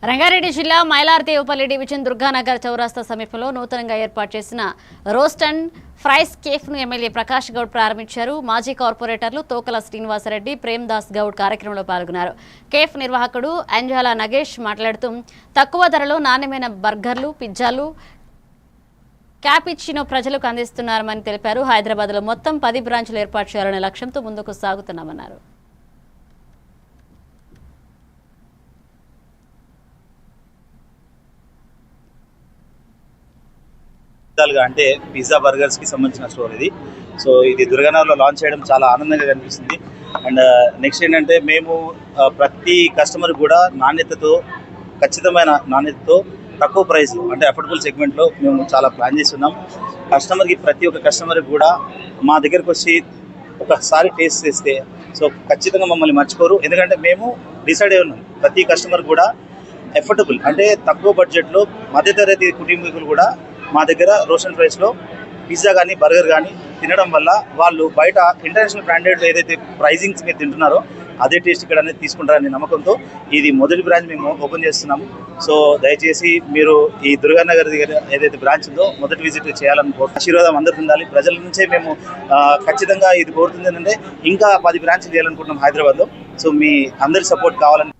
రంగారెడ్డి జిల్లా మైలార్దేవుపల్లి డివిజన్ దుర్గానగర్ చౌరాస్తా సమీపంలో నూతనంగా ఏర్పాటు చేసిన రోస్ట్ అండ్ ఫ్రైస్ కేఫ్ను ఎమ్మెల్యే ప్రకాష్ గౌడ్ ప్రారంభించారు. మాజీ కార్పొరేటర్లు తోకల శ్రీనివాసరెడ్డి, ప్రేమ్దాస్ గౌడ్ కార్యక్రమంలో పాల్గొన్నారు. కేఫ్ నిర్వాహకుడు అంజాల నగేష్ మాట్లాడుతూ తక్కువ ధరలో నాణ్యమైన బర్గర్లు, పిజ్జాలు, క్యాపిచినో ప్రజలకు అందిస్తున్నారని తెలిపారు. హైదరాబాద్లో మొత్తం 10 బ్రాంచ్లు ఏర్పాటు చేయాలనే లక్ష్యంతో ముందుకు సాగుతున్నామన్నారు. అంటే పిజ్జా బర్గర్స్ కి సంబంధించిన స్టోర్ ఇది. సో ఇది దుర్గానగర్లో లాంచ్ చేయడం చాలా ఆనందంగా కనిపిస్తుంది. అండ్ నెక్స్ట్ ఏంటంటే మేము ప్రతి కస్టమర్ కూడా ఖచ్చితమైన నాణ్యతతో తక్కువ ప్రైస్ అంటే అఫోర్డబుల్ సెగ్మెంట్లో మేము చాలా ప్లాన్ చేస్తున్నాం. ప్రతి ఒక్క కస్టమర్ కూడా మా దగ్గరకు వచ్చి ఒకసారి టేస్ట్ చేస్తే సో ఖచ్చితంగా మమ్మల్ని మర్చిపోరు. ఎందుకంటే మేము డిసైడ్ అయి ఉన్నాం ప్రతి కస్టమర్ కూడా అఫోర్డబుల్ అంటే తక్కువ బడ్జెట్లో మధ్యతరగతి కుటుంబీకులు కూడా మా దగ్గర రోషన్ ప్రైస్లో పిజ్జా కానీ బర్గర్ కానీ తినడం వల్ల వాళ్ళు బయట ఇంటర్నేషనల్ బ్రాండెడ్ ఏదైతే ప్రైజింగ్స్ మీరు తింటున్నారో అదే టేస్ట్ ఇక్కడ అనేది తీసుకుంటారనే నమ్మకంతో ఇది మొదటి బ్రాంచ్ మేము ఓపెన్ చేస్తున్నాము. సో దయచేసి మీరు ఈ దుర్గానగర్ దగ్గర ఏదైతే బ్రాంచ్ ఉందో మొదటి విజిట్ చేయాలని ఆశీర్వాదం అందరికీ ఉండాలి. ప్రజల నుంచే మేము ఖచ్చితంగా ఇది కోరుతుంది ఏంటంటే ఇంకా 10 బ్రాంచ్లు చేయాలనుకుంటున్నాం హైదరాబాద్లో. సో మీ అందరి సపోర్ట్ కావాలని